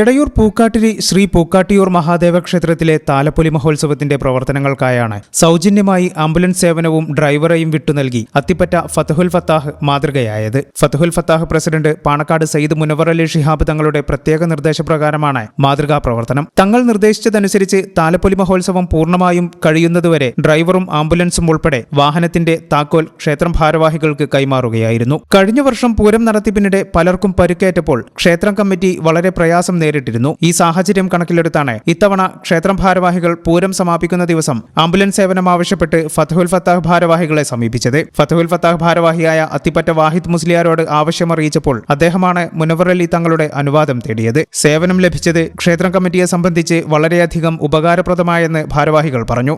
എടയൂർ പൂക്കാട്ടിരി ശ്രീ പൂക്കാട്ടിയൂർ മഹാദേവ ക്ഷേത്രത്തിലെ താലപ്പൊലി മഹോത്സവത്തിന്റെ പ്രവർത്തനങ്ങൾക്കായാണ് സൗജന്യമായി ആംബുലൻസ് സേവനവും ഡ്രൈവറെയും വിട്ടുനൽകി അത്തിപ്പറ്റ ഫതഹുൽ ഫത്താഹ് മാതൃകയായത്. ഫതഹുൽ ഫത്താഹ് പ്രസിഡന്റ് പാണക്കാട് സയ്യിദ് മുനവർ അലി ശിഹാബ് തങ്ങളുടെ പ്രത്യേക നിർദ്ദേശപ്രകാരമാണ് മാതൃകാ പ്രവർത്തനം. തങ്ങൾ നിർദ്ദേശിച്ചതനുസരിച്ച് താലപ്പൊലി മഹോത്സവം പൂർണ്ണമായും കഴിയുന്നതുവരെ ഡ്രൈവറും ആംബുലൻസും ഉൾപ്പെടെ വാഹനത്തിന്റെ താക്കോൽ ക്ഷേത്രം ഭാരവാഹികൾക്ക് കൈമാറുകയായിരുന്നു. കഴിഞ്ഞ വർഷം പൂരം നടത്തിപ്പിനിടെ പലർക്കും പരിക്കേറ്റപ്പോൾ ക്ഷേത്രം കമ്മിറ്റി വളരെ പ്രയാസം നേരിട്ടിരുന്നു. ഈ സാഹചര്യം കണക്കിലെടുത്താണ് ഇത്തവണ ക്ഷേത്രം ഭാരവാഹികൾ പൂരം സമാപിക്കുന്ന ദിവസം ആംബുലൻസ് സേവനം ആവശ്യപ്പെട്ട് ഫതഹുൽ ഫത്താഹ് ഭാരവാഹികളെ സമീപിച്ചത്. ഫതഹുൽ ഫത്താഹ് ഭാരവാഹിയായ അത്തിപ്പറ്റ വാഹിദ് മുസ്ലിയാരോട് ആവശ്യമറിയിച്ചപ്പോൾ അദ്ദേഹമാണ് മുനവർ അലി തങ്ങളുടെ അനുവാദം തേടിയത്. സേവനം ലഭിച്ചത് ക്ഷേത്രം കമ്മിറ്റിയെ സംബന്ധിച്ച് വളരെയധികം ഉപകാരപ്രദമായെന്ന് ഭാരവാഹികൾ പറഞ്ഞു.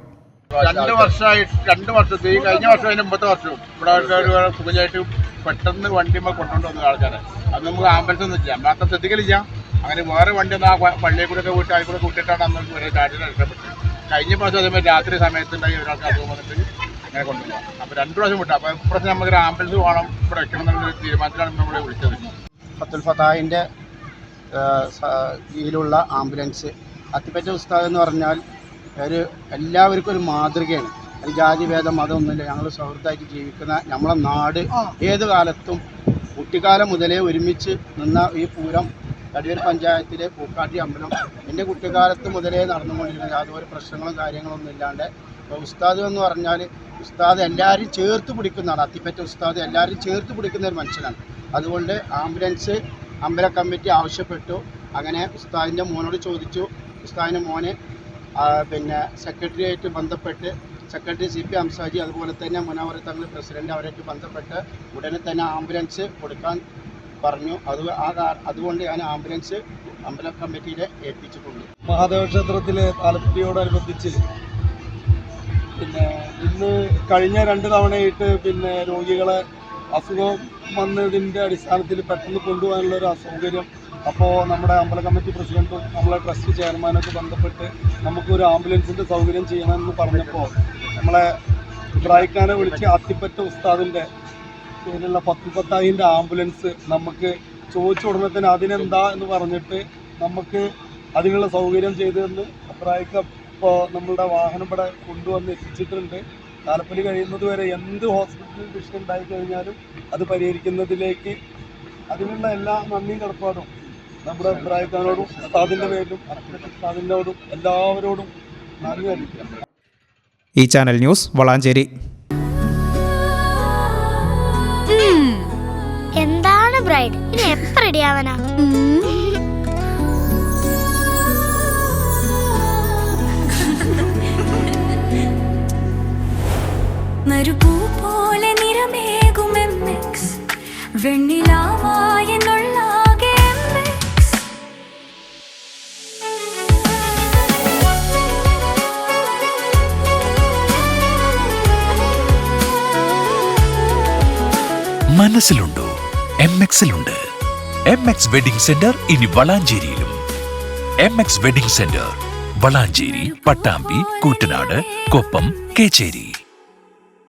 2 വർഷത്തെ ഈ കഴിഞ്ഞ വർഷം അതിന് മുമ്പത്തെ വർഷവും ഇവിടെ സുഖമായിട്ട് പെട്ടെന്ന് വണ്ടിമ്മ കൊണ്ടുവന്ന ആൾക്കാരെ അത് നമുക്ക് ആംബുലൻസ് ഒന്നും ചെയ്യാം, മാത്രം ശ്രദ്ധിക്കലില്ല. അങ്ങനെ വേറെ വണ്ടി ഒന്ന് ആ പള്ളിയെ കൂടെ വീട്ടിൽ ആയിക്കൂടെ കൂട്ടിയിട്ടാണ് അന്ന് ഒരേ ചാർജിൽ രക്ഷപ്പെട്ടത്. കഴിഞ്ഞ പ്രാവശ്യം അതേമാതിരി രാത്രി സമയത്തുണ്ടായി ഒരാൾക്ക് അസുഖം വന്നിട്ട് അങ്ങനെ കൊണ്ടുപോകാം. അപ്പോൾ 2 പ്രാവശ്യം വിട്ടു. അപ്പോൾ ഇപ്രാവശ്യം നമുക്കൊരു ആംബുലൻസ് വേണം ഇവിടെ വെക്കണം എന്നുള്ളൊരു തീരുമാനത്തിലാണ് നമ്മളെ വിളിച്ചത്. ഫതഹുൽ ഫത്താഹിൻ്റെ കീഴിലുള്ള ആംബുലൻസ് അത്തിപ്പറ്റ ഉസ്താദ് എന്ന് പറഞ്ഞാൽ എല്ലാവർക്കും ഒരു മാതൃകയാണ്. ഒരു ജാതി ഭേദം മതമൊന്നുമില്ല. ഞങ്ങൾ സൗഹൃദമായിട്ട് ജീവിക്കുന്ന നമ്മളെ നാട് ഏത് കാലത്തും കുട്ടിക്കാലം മുതലേ ഒരുമിച്ച് നിന്ന ഈ പൂരം എടയൂർ പഞ്ചായത്തിലെ പൂക്കാട്ടി അമ്പലം എൻ്റെ കുട്ടിക്കാലത്ത് മുതലേ നടന്നുകൊണ്ടിരുന്നത്. യാതൊരു പ്രശ്നങ്ങളും കാര്യങ്ങളൊന്നും ഇല്ലാണ്ട്. ഇപ്പോൾ ഉസ്താദ് എന്ന് പറഞ്ഞാൽ ഉസ്താദ് എല്ലാവരും ചേർത്ത് പിടിക്കുന്നതാണ്. അത്തിപ്പറ്റ ഉസ്താദ് എല്ലാവരും ചേർത്ത് പിടിക്കുന്ന ഒരു മനുഷ്യനാണ്. അതുകൊണ്ട് ആംബുലൻസ് അമ്പല കമ്മിറ്റി ആവശ്യപ്പെട്ടു. അങ്ങനെ ഉസ്താദിൻ്റെ മോനോട് ചോദിച്ചു. ഉസ്താദിൻ്റെ മോനെ സെക്രട്ടറിയായിട്ട് ബന്ധപ്പെട്ട് സെക്രട്ടറി CP ഹംസാജി അതുപോലെ തന്നെ മുനവർ തങ്ങൾ പ്രസിഡന്റ് അവരായിട്ട് ബന്ധപ്പെട്ട് ഉടനെ തന്നെ ആംബുലൻസ് കൊടുക്കാൻ പറഞ്ഞു. അതുകൊണ്ട് ഞാൻ ആംബുലൻസ് അമ്പല കമ്മിറ്റിയിലെ ഏൽപ്പിച്ചിട്ടുണ്ട്. മഹാദേവ ക്ഷേത്രത്തിലെ താലപ്പൊലിയോടനുബന്ധിച്ച് ഇന്ന് കഴിഞ്ഞ 2 തവണയായിട്ട് രോഗികളെ അസുഖം വന്നതിൻ്റെ അടിസ്ഥാനത്തിൽ പെട്ടെന്ന് കൊണ്ടുപോകാനുള്ള ഒരു അസൗകര്യം. അപ്പോൾ നമ്മുടെ അമ്പല കമ്മിറ്റി പ്രസിഡന്റും നമ്മളെ ട്രസ്റ്റ് ചെയർമാനൊക്കെ ബന്ധപ്പെട്ട് നമുക്കൊരു ആംബുലൻസിൻ്റെ സൗകര്യം ചെയ്യണമെന്ന് പറഞ്ഞപ്പോൾ നമ്മളെ ഇബ്രാഹിഖാനെ വിളിച്ച് അത്തിപ്പറ്റ ഉസ്താദിൻ്റെ പേരുള്ള ഫതഹുൽ ഫത്താഹിൻ്റെ ആംബുലൻസ് നമുക്ക് ചോദിച്ച ഉടനെ തന്നെ അതിനെന്താ എന്ന് പറഞ്ഞിട്ട് നമുക്ക് അതിനുള്ള സൗകര്യം ചെയ്തതെന്ന് ഇബ്രാഹിഖ് ഇപ്പോൾ നമ്മളുടെ വാഹനം ഇവിടെ കൊണ്ടുവന്ന് എത്തിച്ചിട്ടുണ്ട്. താലപ്പൊലി കഴിയുന്നത് വരെ എന്ത് ഹോസ്പിറ്റൽ വിഷയം ഉണ്ടായിക്കഴിഞ്ഞാലും അത് പരിഹരിക്കുന്നതിലേക്ക് അതിനുള്ള എല്ലാ നന്ദിയും കടപ്പാടും നമ്മുടെ ഇബ്രാഹിഖാനോടും ഉസ്താദിൻ്റെ പേരിലും ഉസ്താദിനോടും എല്ലാവരോടും നന്ദി അറിയിക്കാം. ഈ ചാനൽ ന്യൂസ് വളാഞ്ചേരി. എന്താണ് ബ്രൈഡ് ഇനി എപ്പോ റെഡി ആവാനാ? നറുപൂ പോലെ നിറമേകും MX വെണ്ണിലാവായ നുള്ളാകെ MX മനസ്സിലുണ്ടോ? MX-ലുണ്ട്. MX വെഡിംഗ് സെന്റർ ഇനി വളാഞ്ചേരിയിലും. MX wedding centre Valanchery, Pattambi, Koottanad, Koppam, Kecheri.